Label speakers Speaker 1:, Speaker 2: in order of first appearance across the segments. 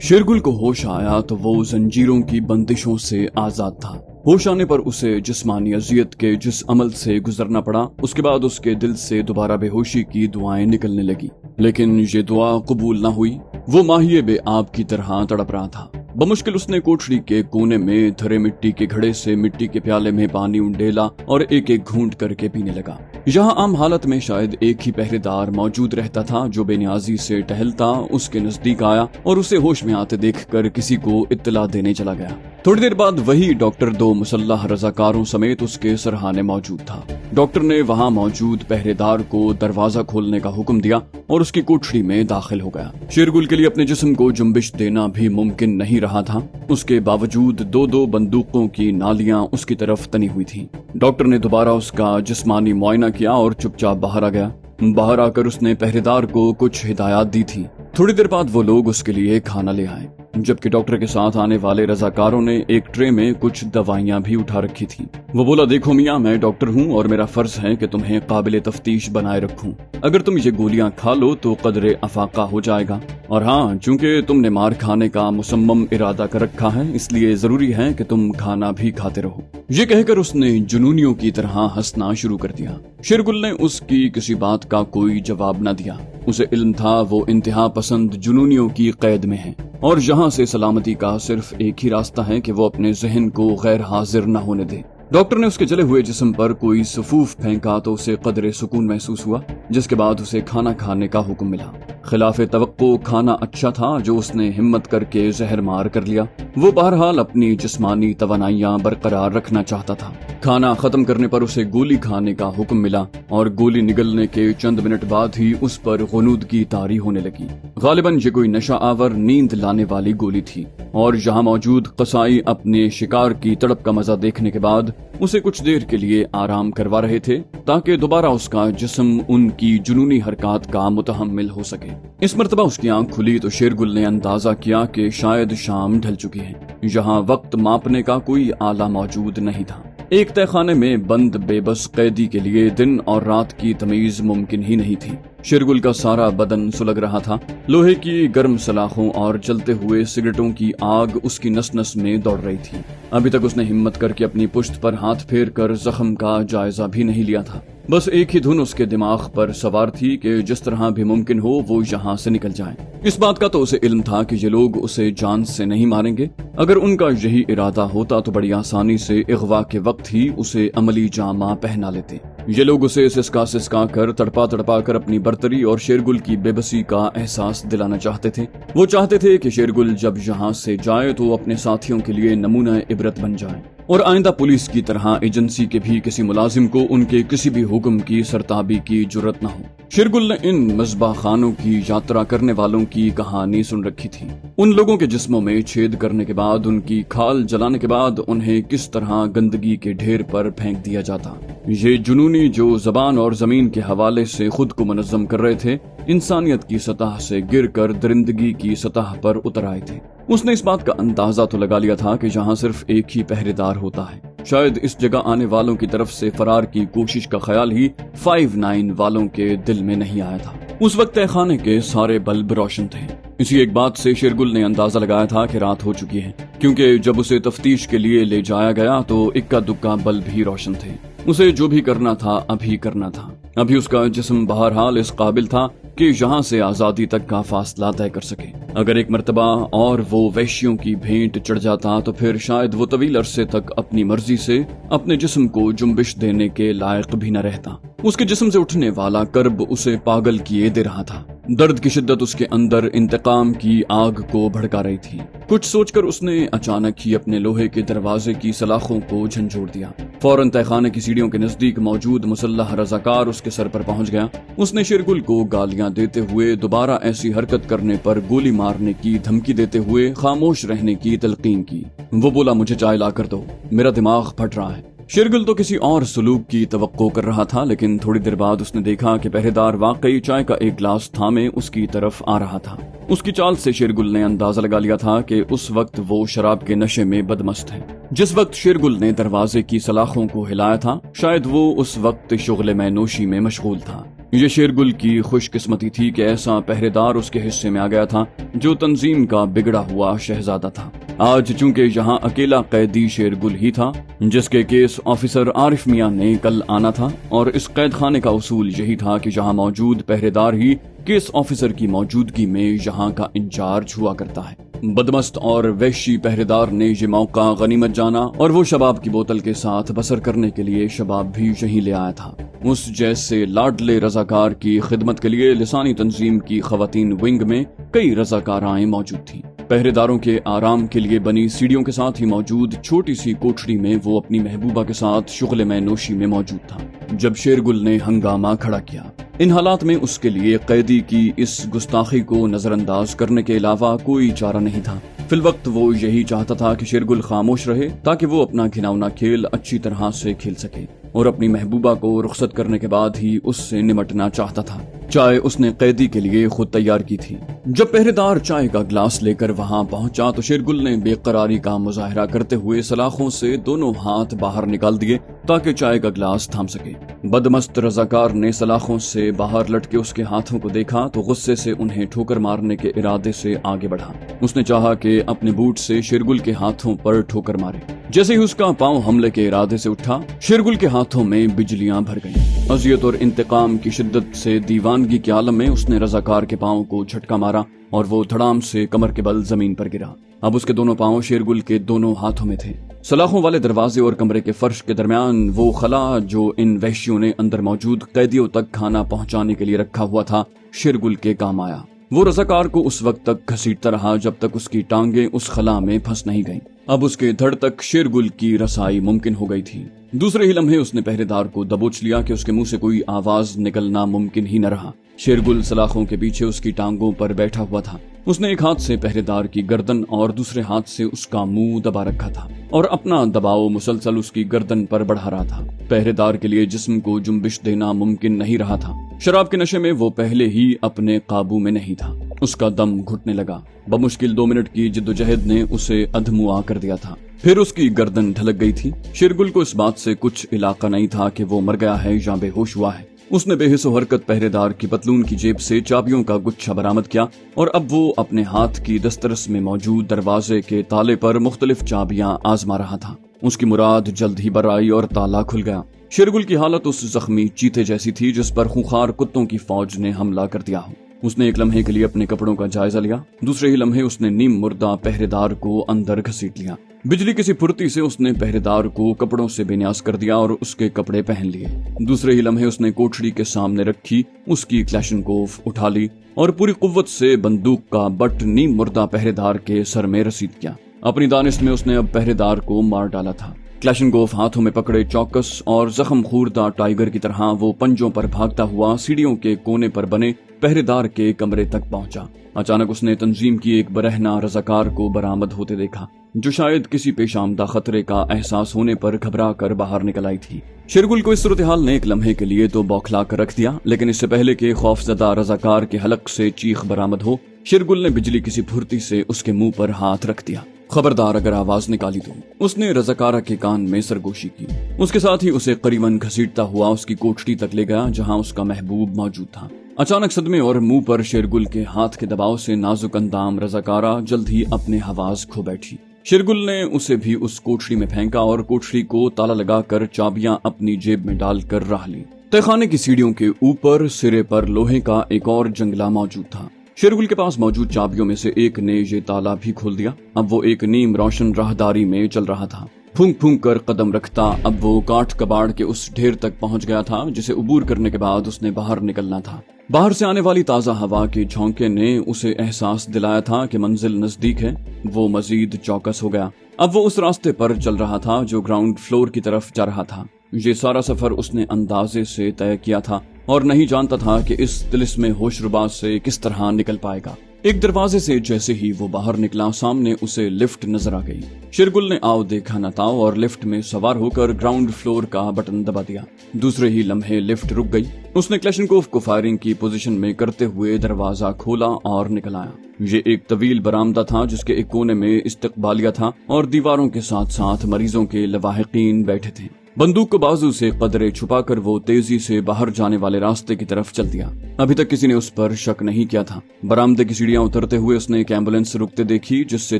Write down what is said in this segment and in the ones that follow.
Speaker 1: शेरगुल को होश आया तो वो जंजीरों की बंदिशों से आजाद था। होश आने पर उसे जिस्मानी अजियत के जिस अमल से गुजरना पड़ा, उसके बाद उसके दिल से दोबारा बेहोशी की दुआएं निकलने लगी, लेकिन ये दुआ कबूल न हुई। वो माहिए बेआब की तरह तड़प रहा था। बमुश्किल उसने कोठरी के कोने में धरे मिट्टी के घड़े से मिट्टी के प्याले में पानी उंडेला और एक एक घूंट करके पीने लगा। यहाँ आम हालत में शायद एक ही पहरेदार मौजूद रहता था जो बेनियाजी से टहलता उसके नजदीक आया और उसे होश में आते देखकर किसी को इत्तला देने चला गया। थोड़ी देर बाद वही डॉक्टर दो मुसल्लह रजाकारों समेत उसके सरहाने मौजूद था। डॉक्टर ने वहाँ मौजूद पहरेदार को दरवाजा खोलने का हुक्म दिया और उसकी कोठरी में दाखिल हो गया। शेरगुल के लिए अपने जिस्म को जुम्बिश देना भी मुमकिन नहीं रहा था। उसके बावजूद दो दो बंदूकों की नालियां उसकी तरफ तनी हुई थीं। डॉक्टर ने दोबारा उसका जिस्मानी मुआयना किया और चुपचाप बाहर आ गया। बाहर आकर उसने पहरेदार को कुछ हिदायत दी थी। थोड़ी देर बाद वो लोग उसके लिए खाना ले आए, जबकि डॉक्टर के साथ आने वाले रजाकारों ने एक ट्रे में कुछ दवाइयां भी उठा रखी थी। वो बोला, देखो मियाँ, मैं डॉक्टर हूँ और मेरा फर्ज है कि तुम्हें काबिल तफ्तीश बनाए रखूं। अगर तुम ये गोलियां खा लो तो कदरे अफाका हो जाएगा, और हाँ, चूंकि तुमने मार खाने का मुसम्मम इरादा कर रखा है, इसलिए जरूरी है कि तुम खाना भी खाते रहो। ये कहकर उसने जुनूनियों की तरह हंसना शुरू कर दिया। शेरगुल ने उसकी किसी बात का कोई जवाब न दिया। उसे इल्म था वो इंतहा पसंद जुनूनियों की कैद में है और यहाँ से सलामती का सिर्फ एक ही रास्ता है कि वो अपने जहन को गैर हाजिर न होने दे। डॉक्टर ने उसके जले हुए जिस्म पर कोई सफूफ फेंका तो उसे कदरे सुकून महसूस हुआ, जिसके बाद उसे खाना खाने का हुक्म मिला। खिलाफे तवक्को खाना अच्छा था जो उसने हिम्मत करके जहर मार कर लिया। वो बहरहाल अपनी जिस्मानी तवानाइयां बरकरार रखना चाहता था। खाना खत्म करने पर उसे गोली खाने का हुक्म मिला और गोली निगलने के चंद मिनट बाद ही उस पर गुनूदगी तारी होने लगी। गालिबन ये कोई नशा आवर नींद लाने वाली गोली थी और यहाँ मौजूद कसाई अपने शिकार की तड़प का मजा देखने के बाद उसे कुछ देर के लिए आराम करवा रहे थे ताकि दोबारा उसका जिस्म उनकी जुनूनी हरकत का मुतहम्मिल हो सके। इस मर्तबा उसकी आंख खुली तो शेरगुल ने अंदाजा किया कि शायद शाम ढल चुकी है। यहाँ वक्त मापने का कोई आला मौजूद नहीं था। एक तहखाने में बंद बेबस कैदी के लिए दिन और रात की तमीज मुमकिन ही नहीं थी। शेरगुल का सारा बदन सुलग रहा था। लोहे की गर्म सलाखों और जलते हुए सिगरेटों की आग उसकी नस नस में दौड़ रही थी। अभी तक उसने हिम्मत करके अपनी पुश्त पर हाथ फेर कर जख्म का जायजा भी नहीं लिया था। बस एक ही धुन उसके दिमाग पर सवार थी कि जिस तरह भी मुमकिन हो वो यहाँ से निकल जाए। इस बात का तो उसे इल्म था कि ये लोग उसे जान से नहीं मारेंगे। अगर उनका यही इरादा होता तो बड़ी आसानी से इगवा के वक्त ही उसे अमली जामा पहना लेते। ये लोग उसे सिसका सिसका कर तड़पा तड़पा कर अपनी बर्तरी और शेरगुल की बेबसी का एहसास दिलाना चाहते थे। वो चाहते थे कि शेरगुल जब यहाँ से जाए तो अपने साथियों के लिए नमूना इबरत बन जाए और आइंदा पुलिस की तरह एजेंसी के भी किसी मुलाजिम को उनके किसी भी हुक्म की सरताबी की जुर्रत न हो। शेरगुल ने इन मज़बा खानों की यात्रा करने वालों की कहानी सुन रखी थी। उन लोगों के जिस्मों में छेद करने के बाद, उनकी खाल जलाने के बाद उन्हें किस तरह गंदगी के ढेर पर फेंक दिया जाता। ये जुनूनी जो जबान और जमीन के हवाले से खुद को मुनज़्ज़म कर रहे थे, इंसानियत की सतह से गिरकर दरिंदगी की सतह पर उतर आए थे। उसने इस बात का अंदाजा तो लगा लिया था कि जहाँ सिर्फ एक ही पहरेदार होता है। शायद इस जगह आने वालों की तरफ से फरार की कोशिश का ख्याल ही 5-9 वालों के दिल में नहीं आया था। उस वक्त तहखाने के सारे बल्ब रोशन थे। इसी एक बात से शेरगुल ने अंदाजा लगाया था कि रात हो चुकी है, क्योंकि जब उसे तफ्तीश के लिए ले जाया गया तो इक्का दुक्का बल्ब ही रोशन थे। उसे जो भी करना था अभी करना था। अभी उसका जिस्म बहरहाल इस काबिल था कि यहाँ से आजादी तक का फासला तय कर सके। अगर एक मर्तबा और वो वैश्यों की भेंट चढ़ जाता तो फिर शायद वो तवील अरसे तक अपनी मर्जी से अपने जिस्म को जुम्बिश देने के लायक भी न रहता। उसके जिस्म से उठने वाला कर्ब उसे पागल किए दे रहा था। दर्द की शिद्दत उसके अंदर इंतकाम की आग को भड़का रही थी। कुछ सोचकर उसने अचानक ही अपने लोहे के दरवाजे की सलाखों को झंझोड़ दिया। फौरन तहखाने की सीढ़ियों के नजदीक मौजूद मुसल्लह रजाकार उसके सर पर पहुंच गया। उसने शेरगुल को गालियां देते हुए, दोबारा ऐसी हरकत करने पर गोली मारने की धमकी देते हुए खामोश रहने की तलकीन की। वो बोला, मुझे चाय ला कर दो, मेरा दिमाग फट रहा है। शेरगुल तो किसी और सलूक की तवक्को कर रहा था, लेकिन थोड़ी देर बाद उसने देखा कि पहरेदार वाकई चाय का एक गिलास थामे उसकी तरफ आ रहा था। उसकी चाल से शेरगुल ने अंदाजा लगा लिया था कि उस वक्त वो शराब के नशे में बदमस्त है। जिस वक्त शेरगुल ने दरवाजे की सलाखों को हिलाया था, शायद वो उस वक्त शुगले में नोशी में मशगूल था। یہ شیرگل کی خوش قسمتی تھی کہ ایسا پہرے دار اس کے حصے میں آ گیا تھا جو تنظیم کا بگڑا ہوا شہزادہ تھا۔ آج چونکہ یہاں اکیلا قیدی شیرگل ہی تھا جس کے کیس آفیسر عارف میاں نے کل آنا تھا، اور اس قید خانے کا اصول یہی تھا کہ جہاں موجود پہرے دار ہی کیس آفیسر کی موجودگی میں یہاں کا انچارج ہوا کرتا ہے۔ بدمست اور وحشی پہرے دار نے یہ موقع غنیمت جانا اور وہ شباب کی بوتل کے ساتھ بسر کرنے کے لیے شباب بھی یہیں لے آیا تھا۔ اس جیسے لاڈلے رضاکار کی خدمت کے لیے لسانی تنظیم کی خواتین ونگ میں کئی رضاکارائیں موجود تھیں۔ پہرے داروں کے آرام کے لیے بنی سیڑھیوں کے ساتھ ہی موجود چھوٹی سی کوٹھڑی میں وہ اپنی محبوبہ کے ساتھ شغل میں نوشی میں موجود تھا جب شیرگل نے ہنگامہ کھڑا کیا۔ ان حالات میں اس کے لیے قیدی کی اس گستاخی کو نظر انداز کرنے کے علاوہ کوئی چارہ نہیں تھا۔ فی الوقت وہ یہی چاہتا تھا کہ شیرگل خاموش رہے تاکہ وہ اپنا گھناؤنا کھیل اچھی طرح سے کھیل سکے، اور اپنی محبوبہ کو رخصت کرنے کے بعد ہی اس سے نمٹنا چاہتا تھا۔ چائے اس نے قیدی کے لیے خود تیار کی تھی۔ جب پہرے دار چائے کا گلاس لے کر وہاں پہنچا تو شیرگل نے بے قراری کا مظاہرہ کرتے ہوئے سلاخوں سے دونوں ہاتھ باہر نکال دیے تاکہ چائے کا گلاس تھام سکے۔ بدمست رضاکار نے سلاخوں سے باہر لٹکے اس کے ہاتھوں کو دیکھا تو غصے سے انہیں ٹھوکر مارنے کے ارادے سے آگے بڑھا۔ اس نے چاہا کہ اپنے بوٹ سے شیرگل کے ہاتھوں پر ٹھوکر مارے۔ جیسے ہی اس کا پاؤں حملے کے ارادے سے اٹھا، شیرگل کے ہاتھوں میں بجلیاں بھر گئیں۔ اذیت اور انتقام کی شدت سے دیوانگی کے عالم میں اس نے رضاکار کے پاؤں کو جھٹکا مارا اور وہ دھڑام سے کمر کے بل زمین پر گرا۔ اب اس کے دونوں پاؤں شیرگل کے دونوں ہاتھوں میں تھے۔ سلاخوں والے دروازے اور کمرے کے فرش کے درمیان وہ خلا جو ان وحشیوں نے اندر موجود قیدیوں تک کھانا پہنچانے کے لیے رکھا ہوا تھا، شیرگل کے کام آیا۔ وہ رضاکار کو اس وقت تک گھسیٹتا رہا جب تک اس کی ٹانگیں اس خلا میں پھنس نہیں گئیں۔ اب اس کے دھڑ تک شیرگل کی رسائی ممکن ہو گئی تھی۔ دوسرے ہی لمحے اس نے پہرے دار کو دبوچ لیا کہ اس کے منہ سے کوئی آواز نکلنا ممکن ہی نہ رہا۔ شیرگل سلاخوں کے پیچھے اس کی ٹانگوں پر بیٹھا ہوا تھا۔ اس نے ایک ہاتھ سے پہرے دار کی گردن اور دوسرے ہاتھ سے اس کا منہ دبا رکھا تھا اور اپنا دباؤ مسلسل اس کی گردن پر بڑھا رہا تھا۔ پہرے دار کے لیے جسم کو جنبش دینا ممکن نہیں رہا تھا۔ شراب کے نشے میں وہ پہلے ہی اپنے قابو میں نہیں تھا۔ اس کا دم گھٹنے لگا۔ بمشکل 2 منٹ کی جدوجہد نے اسے ادھموا کر دیا تھا۔ پھر اس کی گردن ڈھلک گئی تھی۔ شیرگل کو اس بات سے کچھ علاقہ نہیں تھا کہ وہ مر گیا ہے یا بے ہوش ہوا ہے۔ اس نے بے حس و حرکت پہرے دار کی پتلون کی جیب سے چابیوں کا گچھا برآمد کیا اور اب وہ اپنے ہاتھ کی دسترس میں موجود دروازے کے تالے پر مختلف چابیاں آزما رہا تھا۔ اس کی مراد جلد ہی بر آئی اور تالا کھل گیا۔ شیرگل کی حالت اس زخمی چیتے جیسی تھی جس پر خونخوار کتوں کی فوج نے حملہ کر دیا ہو۔ اس نے ایک لمحے کے لیے اپنے کپڑوں کا جائزہ لیا۔ دوسرے ہی لمحے اس نے نیم مردہ پہرے دار کو اندر گھسیٹ لیا۔ بجلی کسی پھرتی سے اس نے پہرے دار کو کپڑوں سے بے نیاز کر دیا اور اس کے کپڑے پہن لیے۔ دوسرے ہی لمحے اس نے کوٹھڑی کے سامنے رکھی اس کی کلاشنکوف اٹھا لی اور پوری قوت سے بندوق کا بٹ نیم مردہ پہرے دار کے سر میں رسید کیا۔ اپنی دانش میں اس نے اب پہرے دار کو مار ڈالا تھا۔ کلاشنکوف ہاتھوں میں پکڑے چوکس اور زخم خوردہ ٹائیگر کی طرح وہ پنجوں پر بھاگتا ہوا سیڑھیوں کے کونے پر بنے پہرے دار کے کمرے تک پہنچا۔ اچانک اس نے تنظیم کی ایک برہنہ رضاکار کو برآمد ہوتے دیکھا جو شاید کسی پیش آمدہ خطرے کا احساس ہونے پر گھبرا کر باہر نکل آئی تھی۔ شیرگل کو اس صورتحال نے ایک لمحے کے لیے تو بوکھلا کر رکھ دیا، لیکن اس سے پہلے کہ خوفزدہ رضاکار کے حلق سے چیخ برآمد ہو، شیرگل نے بجلی کسی پھرتی سے اس کے منہ پر ہاتھ رکھ دیا۔ خبردار اگر آواز نکالی تو۔ اس نے رضاکارہ کے کان میں سرگوشی کی۔ اس کے ساتھ ہی اسے قریباً گھسیٹتا ہوا اس کی کوٹھڑی تک لے گیا جہاں اس کا محبوب موجود تھا۔ اچانک صدمے اور منہ پر شیرگل کے ہاتھ کے دباؤ سے نازک اندام رضاکارہ جلد ہی اپنے حواس کھو بیٹھی۔ شیرگل نے اسے بھی اس کوٹھڑی میں پھینکا اور کوٹھڑی کو تالا لگا کر چابیاں اپنی جیب میں ڈال کر راہ لی۔ تہخانے کی سیڑھیوں کے اوپر سرے پر لوہے کا ایک اور جنگلہ موجود تھا۔ شیرگل کے پاس موجود چابیوں میں سے ایک نے یہ تالا بھی کھول دیا۔ اب وہ ایک نیم روشن راہداری میں چل رہا تھا۔ پھونک پھونک کر قدم رکھتا اب وہ کاٹ کباڑ کے اس ڈھیر تک پہنچ گیا تھا جسے عبور کرنے کے بعد اس نے باہر نکلنا تھا۔ باہر سے آنے والی تازہ ہوا کے جھونکے نے اسے احساس دلایا تھا کہ منزل نزدیک ہے۔ وہ مزید چوکس ہو گیا۔ اب وہ اس راستے پر چل رہا تھا جو گراؤنڈ فلور کی طرف جا رہا تھا۔ یہ سارا سفر اس نے اندازے سے طے کیا تھا اور نہیں جانتا تھا کہ اس طلسم ہوش ربا سے کس طرح نکل پائے گا۔ ایک دروازے سے جیسے ہی وہ باہر نکلا سامنے اسے لفٹ نظر آ گئی۔ شیرگل نے آؤ دیکھا نہ تاؤ اور لفٹ میں سوار ہو کر گراؤنڈ فلور کا بٹن دبا دیا۔ دوسرے ہی لمحے لفٹ رک گئی۔ اس نے کلاشنکوف کو فائرنگ کی پوزیشن میں کرتے ہوئے دروازہ کھولا اور نکل آیا۔ یہ ایک طویل برآمدہ تھا جس کے ایک کونے میں استقبالیہ تھا اور دیواروں کے ساتھ ساتھ مریضوں کے لواحقین بیٹھے تھے۔ बंदूक को बाजू से कदरे छुपाकर वो तेजी से बाहर जाने वाले रास्ते की तरफ चल दिया। अभी तक किसी ने उस पर शक नहीं किया था। बरामदे की सीढ़ियां उतरते हुए उसने एक एम्बुलेंस रुकते देखी, जिससे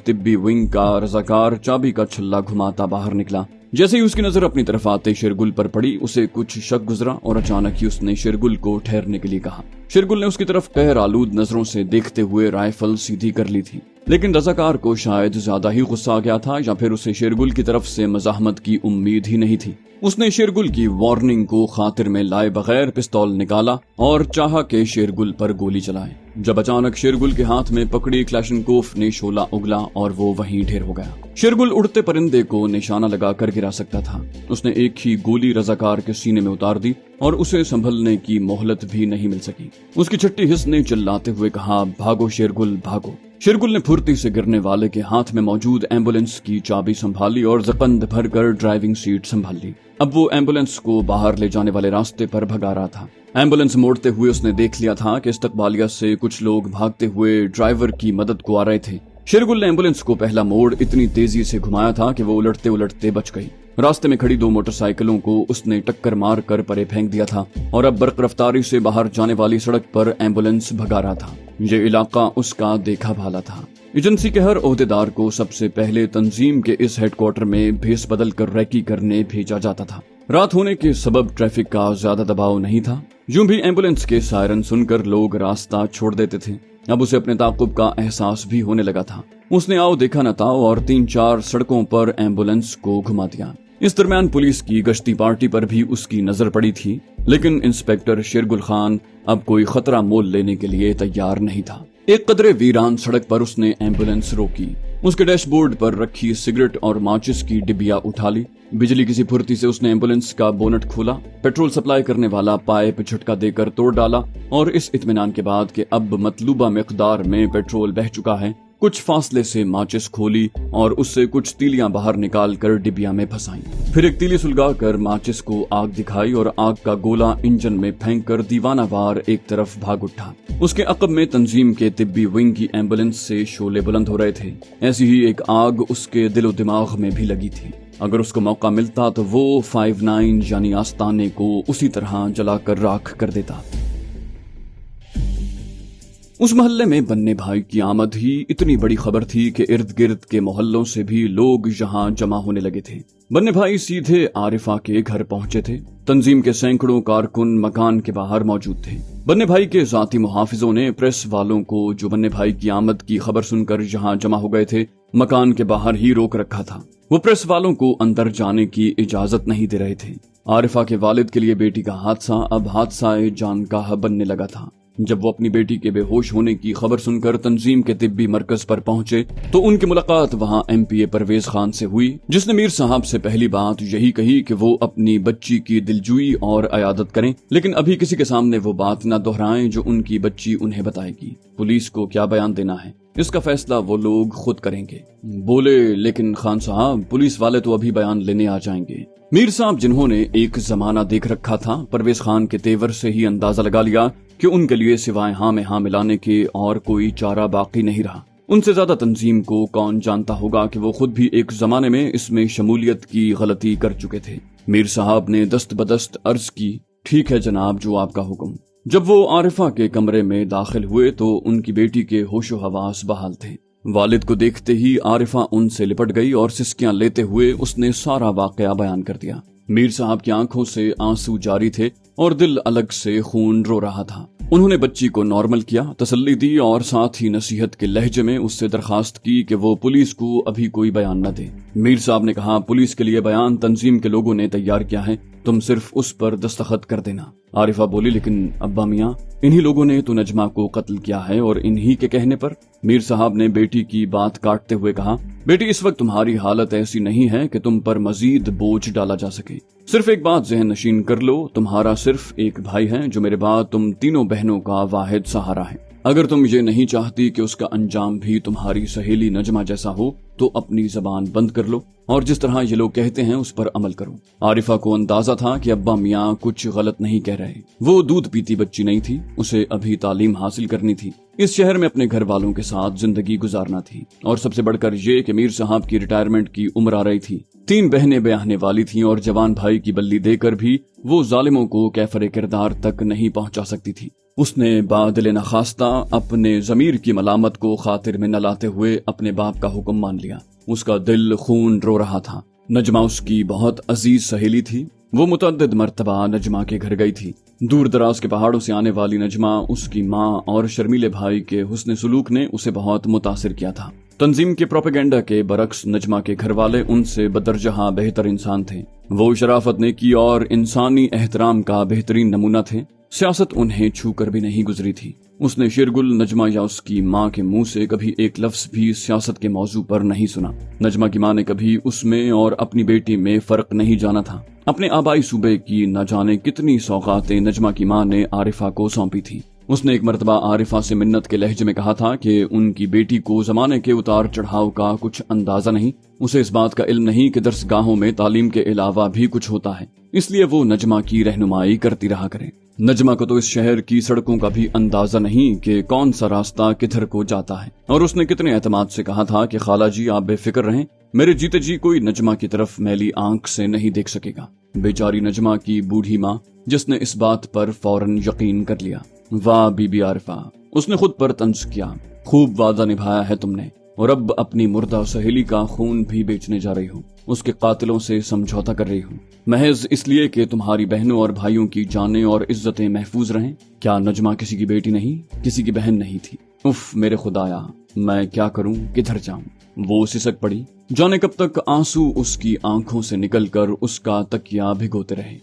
Speaker 1: तिब्बी विंग का रजाकार चाबी का छल्ला घुमाता बाहर निकला। जैसे ही उसकी नजर अपनी तरफ आते शेरगुल पर पड़ी, उसे कुछ शक गुजरा और अचानक ही उसने शेरगुल को ठहरने के लिए कहा। शेरगुल ने उसकी तरफ कहर आलूद नजरों से देखते हुए राइफल सीधी कर ली थी, लेकिन रजाकार को शायद ज्यादा ही गुस्सा आ गया था, या फिर उसे शेरगुल की तरफ से मजाहमत की उम्मीद ही नहीं थी। उसने शेरगुल की वार्निंग को खातिर में लाए बगैर पिस्तौल निकाला और चाहा के शेरगुल पर गोली चलाए, जब अचानक शेरगुल के हाथ में पकड़ी क्लैशनकोफ ने शोला उगला और वो वहीं ढेर हो गया। शेरगुल उड़ते परिंदे को निशाना लगाकर गिरा सकता था। उसने एक ही गोली रजाकार के सीने में उतार दी और उसे संभलने की मोहलत भी नहीं मिल सकी। उसकी छठी हिस्स ने चिल्लाते हुए कहा, भागो शेरगुल भागो। शेरगुल ने फुर्ती से गिरने वाले के हाथ में मौजूद एम्बुलेंस की चाबी संभाली और जकंद भरकर ड्राइविंग सीट संभाल ली। अब वो एम्बुलेंस को बाहर ले जाने वाले रास्ते पर भगा रहा था। एम्बुलेंस मोड़ते हुए उसने देख लिया था कि इस्तकबालिया से कुछ लोग भागते हुए ड्राइवर की मदद को आ रहे थे। शेरगुल ने एम्बुलेंस को पहला मोड़ इतनी तेजी से घुमाया था कि वो उलटते उलटते बच गई। रास्ते में खड़ी 2 मोटरसाइकिलों को उसने टक्कर मार कर परे फेंक दिया था और अब बर्क रफ्तारी से बाहर जाने वाली सड़क पर एम्बुलेंस भगा रहा था। ये इलाका उसका देखा भाला था। एजेंसी के हर ओहदेदार को सबसे पहले तंजीम के इस हेडक्वार्टर में भेस बदल कर रैकी करने भेजा जाता था। रात होने के सबब ट्रैफिक का ज्यादा दबाव नहीं था। यूं भी एम्बुलेंस के सायरन सुनकर लोग रास्ता छोड़ देते थे। अब उसे अपने ताक़ुब का एहसास भी होने लगा था। उसने आओ देखा न ताओ और 3-4 सड़कों पर एम्बुलेंस को घुमा दिया। इस दरमियान पुलिस की गश्ती पार्टी पर भी उसकी नजर पड़ी थी, लेकिन इंस्पेक्टर शेरगुल खान अब कोई खतरा मोल लेने के लिए तैयार नहीं था। एक कदरे वीरान सड़क पर उसने एम्बुलेंस रोकी। उसके डैशबोर्ड पर रखी सिगरेट और माचिस की डिबिया उठा ली। बिजली की सी फुर्ती से उसने एम्बुलेंस का बोनट खोला, पेट्रोल सप्लाई करने वाला पाइप झटका देकर तोड़ डाला और इस इत्मीनान के बाद कि अब मतलूबा मिकदार में पेट्रोल बह चुका है, कुछ फासले से माचिस खोली और उससे कुछ तीलियां बाहर निकाल कर डिबिया में फंसाई। फिर एक तीली सुलगा कर माचिस को आग दिखाई और आग का गोला इंजन में फेंक कर दीवानावार एक तरफ भाग उठा। उसके अकब में तंजीम के तिब्बी विंग की एम्बुलेंस से शोले बुलंद हो रहे थे। ऐसी ही एक आग उसके दिलो दिमाग में भी लगी थी। अगर उसको मौका मिलता तो वो 59 यानी आस्ताने को उसी तरह जलाकर राख कर देता। उस मोहल्ले में बन्ने भाई की आमद ही इतनी बड़ी खबर थी कि इर्द गिर्द के मोहल्लों से भी लोग यहाँ जमा होने लगे थे। बन्ने भाई सीधे आरिफा के घर पहुंचे थे। तंजीम के सैकड़ों कारकुन मकान के बाहर मौजूद थे। बन्ने भाई के जाती मुहाफिजों ने प्रेस वालों को जो बन्ने भाई की आमद की खबर सुनकर यहाँ जमा हो गए थे, मकान के बाहर ही रोक रखा था। वो प्रेस वालों को अंदर जाने की इजाजत नहीं दे रहे थे। आरिफा के वालिद के लिए बेटी का हादसा अब हादसा जानकाह बनने लगा था। जब वो अपनी बेटी के बेहोश होने की खबर सुनकर तंजीम के तिब्बी मरकज पर पहुंचे तो उनकी मुलाकात वहां MPA परवेज खान से हुई, जिसने मीर साहब से पहली बात यही कही कि वो अपनी बच्ची की दिलजुई और अयादत करें, लेकिन अभी किसी के सामने वो बात न दोहराएं जो उनकी बच्ची उन्हें बताएगी। पुलिस को क्या बयान देना है, इसका फैसला वो लोग खुद करेंगे। बोले, लेकिन खान साहब पुलिस वाले तो अभी बयान लेने आ जाएंगे। मीर साहब जिन्होंने एक जमाना देख रखा था, परवेज खान के तेवर से ही अंदाजा लगा लिया कि उनके लिए सिवाय हाँ में हाँ मिलाने के और कोई चारा बाकी नहीं रहा। उनसे ज्यादा तंजीम को कौन जानता होगा कि वो खुद भी एक जमाने में इसमें शमूलियत की गलती कर चुके थे। मीर साहब ने दस्त बदस्त अर्ज की, ठीक है जनाब, जो आपका हुक्म। जब वो आरिफा के कमरे में दाखिल हुए तो उनकी बेटी के होशो हवास बहाल थे। वालिद को देखते ही आरिफा उनसे लिपट गई और सिसकियां लेते हुए उसने सारा वाकया बयान कर दिया। मीर साहब की आंखों से आंसू जारी थे और दिल अलग से खून रो रहा था। उन्होंने बच्ची को नॉर्मल किया, तसल्ली दी और साथ ही नसीहत के लहजे में उससे दरखास्त की कि वो पुलिस को अभी कोई बयान न दे। मीर साहब ने कहा, पुलिस के लिए बयान तंजीम के लोगों ने तैयार किया है, तुम सिर्फ उस पर दस्तखत कर देना। आरिफा बोली, लेकिन अब्बा मियाँ, इन्हीं लोगों ने तो नजमा को कत्ल किया है और इन्हीं के कहने पर। मीर साहब ने बेटी की बात काटते हुए कहा, बेटी इस वक्त तुम्हारी हालत ऐसी नहीं है कि तुम पर मजीद बोझ डाला जा सके। सिर्फ एक बात ज़हन नशीन कर लो, तुम्हारा सिर्फ एक भाई है जो मेरे बाद तुम तीनों बहनों का वाहिद सहारा है। अगर तुम ये नहीं चाहती कि उसका अंजाम भी तुम्हारी सहेली नजमा जैसा हो تو اپنی زبان بند کر لو اور جس طرح یہ لوگ کہتے ہیں اس پر عمل کرو۔ عارفہ کو اندازہ تھا کہ ابا میاں کچھ غلط نہیں کہہ رہے۔ وہ دودھ پیتی بچی نہیں تھی، اسے ابھی تعلیم حاصل کرنی تھی، اس شہر میں اپنے گھر والوں کے ساتھ زندگی گزارنا تھی، اور سب سے بڑھ کر یہ کہ میر صاحب کی ریٹائرمنٹ کی عمر آ رہی تھی، 3 بہنیں بیاہنے والی تھیں اور جوان بھائی کی بلی دے کر بھی وہ ظالموں کو کیفر کردار تک نہیں پہنچا سکتی تھی۔ اس نے بادل نخواستہ اپنے ضمیر کی ملامت کو خاطر میں نہ لاتے ہوئے اپنے باپ کا حکم مان لیا۔ اس کا دل خون رو رہا تھا۔ نجمہ اس کی بہت عزیز سہیلی تھی۔ وہ متعدد مرتبہ نجمہ کے گھر گئی تھی۔ دور دراز کے پہاڑوں سے آنے والی نجمہ، اس کی ماں اور شرمیلے بھائی کے حسن سلوک نے اسے بہت متاثر کیا تھا۔ تنظیم کے پروپیگنڈا کے برعکس نجمہ کے گھر والے ان سے بدرجہ بہتر انسان تھے۔ وہ شرافت نیکی اور انسانی احترام کا بہترین نمونہ تھے۔ سیاست انہیں چھو کر بھی نہیں گزری تھی۔ اس نے شیرگل، نجمہ یا اس کی ماں کے منہ سے کبھی ایک لفظ بھی سیاست کے موضوع پر نہیں سنا۔ نجمہ کی ماں نے کبھی اس میں اور اپنی بیٹی میں فرق نہیں جانا تھا۔ اپنے آبائی صوبے کی نہ جانے کتنی سوغاتیں نجمہ کی ماں نے عارفہ کو سونپی تھی۔ اس نے ایک مرتبہ عارفہ سے منت کے لہجے میں کہا تھا کہ ان کی بیٹی کو زمانے کے اتار چڑھاؤ کا کچھ اندازہ نہیں، اسے اس بات کا علم نہیں کہ درس گاہوں میں تعلیم کے علاوہ بھی کچھ ہوتا ہے، اس لیے وہ نجمہ کی رہنمائی کرتی رہا کرے۔ نجمہ کو تو اس شہر کی سڑکوں کا بھی اندازہ نہیں کہ کون سا راستہ کدھر کو جاتا ہے، اور اس نے کتنے اعتماد سے کہا تھا کہ خالہ جی آپ بے فکر رہیں، میرے جیتے جی کوئی نجمہ کی طرف میلی آنکھ سے نہیں دیکھ سکے گا۔ بیچاری نجمہ کی بوڑھی ماں، جس نے اس بات پر فوراً یقین کر لیا۔ واہ بی بی عارفہ، اس نے خود پر طنز کیا، خوب وعدہ نبھایا ہے تم نے، اور اب اپنی مردہ سہیلی کا خون بھی بیچنے جا رہی ہوں، اس کے قاتلوں سے سمجھوتا کر رہی ہوں، محض اس لیے کہ تمہاری بہنوں اور بھائیوں کی جانیں اور عزتیں محفوظ رہیں۔ کیا نجمہ کسی کی بیٹی نہیں، کسی کی بہن نہیں تھی؟ اف میرے خدایا، میں کیا کروں، کدھر جاؤں؟ وہ سسک پڑی، جانے کب تک آنسو اس کی آنکھوں سے نکل کر اس کا تکیہ بھگوتے رہے۔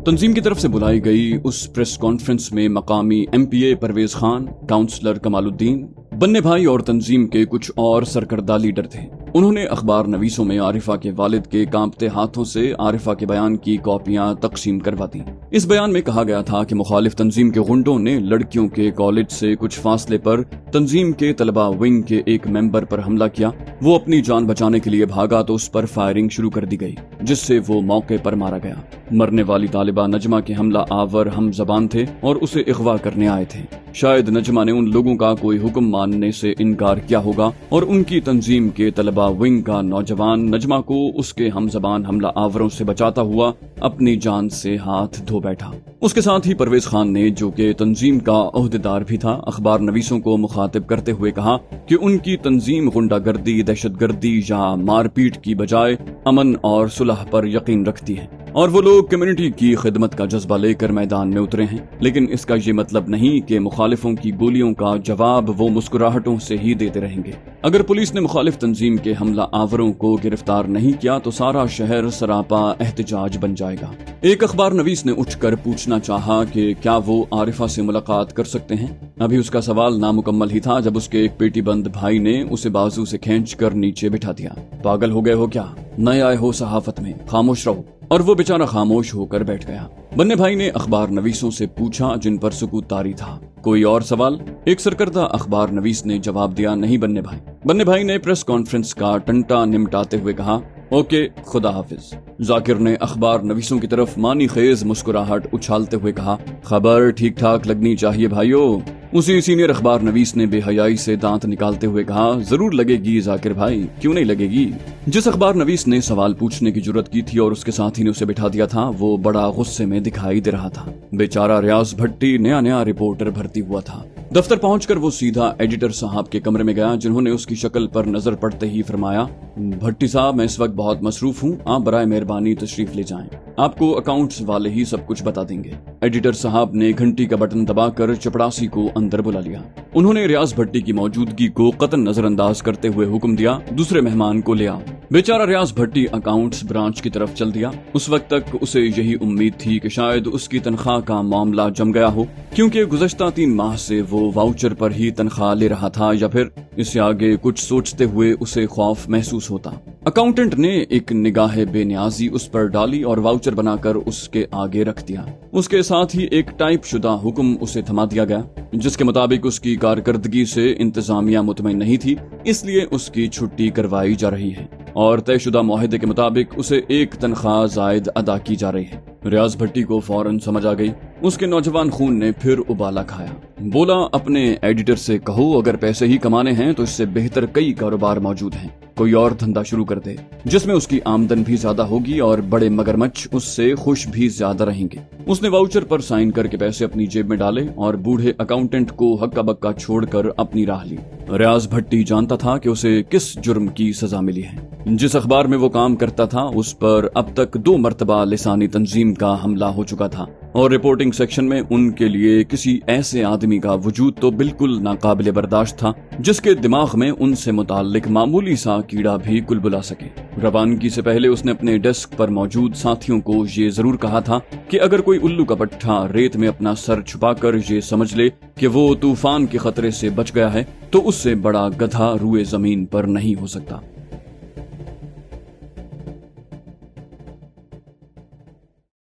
Speaker 1: تنظیم کی طرف سے بلائی گئی اس پریس کانفرنس میں مقامی MP پرویز خان، کاؤنسلر کمال الدین، بننے بھائی اور تنظیم کے کچھ اور سرکردہ لیڈر تھے۔ انہوں نے اخبار نویسوں میں عارفہ کے والد کے کانپتے ہاتھوں سے عارفہ کے بیان کی کاپیاں تقسیم کروا دیں۔ اس بیان میں کہا گیا تھا کہ مخالف تنظیم کے غنڈوں نے لڑکیوں کے کالج سے کچھ فاصلے پر تنظیم کے طلبہ ونگ کے ایک ممبر پر حملہ کیا۔ وہ اپنی جان بچانے کے لیے بھاگا تو اس پر فائرنگ شروع کر دی گئی، جس سے وہ موقع پر مارا گیا۔ مرنے والی طالبہ نجمہ کے حملہ آور ہم زبان تھے اور اسے اغوا کرنے آئے تھے۔ شاید نجمہ نے ان لوگوں کا کوئی حکم ماننے سے انکار کیا ہوگا اور ان کی تنظیم کے طلبہ ونگ کا نوجوان نجمہ کو اس کے ہم زبان حملہ آوروں سے بچاتا ہوا اپنی جان سے ہاتھ دھو بیٹھا۔ اس کے ساتھ ہی پرویز خان نے، جو کہ تنظیم کا عہدیدار بھی تھا، اخبار نویسوں کو مخاطب کرتے ہوئے کہا کہ ان کی تنظیم غنڈہ گردی، دہشت گردی یا مار پیٹ کی بجائے امن اور صلح پر یقین رکھتی ہے، اور وہ لوگ کمیونٹی کی خدمت کا جذبہ لے کر میدان میں اترے ہیں۔ لیکن اس کا یہ مطلب نہیں کہ مخالفوں کی گولیوں کا جواب وہ مسکراہٹوں سے ہی دیتے رہیں گے۔ اگر پولیس نے مخالف تنظیم کے حملہ آوروں کو گرفتار نہیں کیا تو سارا شہر سراپا احتجاج بن جائے گا۔ ایک اخبار نویس نے اٹھ کر پوچھنا چاہا کہ کیا وہ عارفہ سے ملاقات کر سکتے ہیں۔ ابھی اس کا سوال نامکمل ہی تھا جب اس کے ایک پیٹی بند بھائی نے اسے بازو سے کھینچ کر نیچے بٹھا دیا۔ پاگل ہو گئے ہو کیا؟ نئے آئے ہو صحافت میں، خاموش رہو۔ اور وہ بیچارہ خاموش ہو کر بیٹھ گیا۔ بننے بھائی نے اخبار نویسوں سے پوچھا جن پر سکوت طاری تھا، کوئی اور سوال؟ ایک سرکردہ اخبار نویس نے جواب دیا، نہیں بننے بھائی۔ بننے بھائی نے پریس کانفرنس کا ٹنٹا نمٹاتے ہوئے کہا، اوکے خدا حافظ۔ ذاکر نے اخبار نویسوں کی طرف معنی خیز مسکراہٹ اچھالتے ہوئے کہا، خبر ٹھیک ٹھاک لگنی چاہیے بھائیو۔ اسی سینئر اخبار نویس نے بے حیائی سے دانت نکالتے ہوئے کہا، ضرور لگے گی ذاکر بھائی، کیوں نہیں لگے گی؟ جس اخبار نویس نے سوال پوچھنے کی جرات کی تھی اور اس کے ساتھی نے اسے بٹھا دیا تھا، وہ بڑا غصے میں دکھائی دے رہا تھا۔ بیچارہ ریاض بھٹی نیا رپورٹر بھرتی ہوا تھا۔ دفتر پہنچ کر وہ سیدھا ایڈیٹر صاحب کے کمرے میں گیا، جنہوں نے اس کی شکل پر نظر پڑتے ہی فرمایا، بھٹی صاحب میں اس وقت بہت مصروف ہوں، آپ برائے مہربانی تشریف لے جائیں، آپ کو اکاؤنٹس والے ہی سب کچھ بتا دیں گے۔ ایڈیٹر صاحب نے گھنٹی کا بٹن دبا کر چپڑاسی کو اندر بلا لیا۔ انہوں نے ریاض بھٹی کی موجودگی کو قطعاً نظر انداز کرتے ہوئے حکم دیا، دوسرے مہمان کو لے آؤ۔ بیچارہ ریاض بھٹی اکاؤنٹس برانچ کی طرف چل دیا۔ اس وقت تک اسے یہی امید تھی کہ شاید اس کی تنخواہ کا معاملہ جم گیا ہو، کیونکہ گزشتہ 3 ماہ سے وہ واؤچر پر ہی تنخواہ لے رہا تھا، یا پھر اس سے آگے کچھ سوچتے ہوئے اسے خوف محسوس ہوتا۔ अकाउंटेंट ने एक निगाह बेनियाजी उस पर डाली और वाउचर बनाकर उसके आगे रख दिया। उसके साथ ही एक टाइप शुदा हुक्म उसे थमा दिया गया, जिसके मुताबिक उसकी कारकर्दगी से इंतजामिया मुतमईन नहीं थी, इसलिए उसकी छुट्टी करवाई जा रही है और तयशुदा मुआहदे के मुताबिक उसे एक तनख्वाह जायद अदा की जा रही है। रियाज भट्टी को फौरन समझ आ गई। उसके नौजवान खून ने फिर उबाला खाया। बोला, अपने एडिटर से कहो अगर पैसे ही कमाने हैं तो इससे बेहतर कई कारोबार मौजूद हैं, कोई और धंधा शुरू कर दे जिसमें उसकी आमदन भी ज्यादा होगी और बड़े मगरमच्छ उससे खुश भी ज्यादा रहेंगे। उसने वाउचर पर साइन करके पैसे अपनी जेब में डाले और बूढ़े अकाउंटेंट को हक्का बक्का छोड़कर अपनी राह ली। रियाज भट्टी जानता था कि उसे किस जुर्म की सजा मिली है। जिस अखबार में वो काम करता था उस पर अब तक 2 मरतबा लिसानी तंजीम का हमला हो चुका था और रिपोर्टिंग सेक्शन में उनके लिए किसी ऐसे आदमी का वजूद तो बिल्कुल नाकाबिले बर्दाश्त था जिसके दिमाग में उनसे मुताल्लिक मामूली सा कीड़ा भी कुलबुला सके। रवानगी से पहले उसने अपने डेस्क पर मौजूद साथियों को ये जरूर कहा था कि अगर कोई उल्लू का पट्ठा रेत में अपना सर छुपाकर ये समझ ले कि वो तूफान के खतरे से बच गया है तो उससे बड़ा गधा रुए जमीन पर नहीं हो सकता।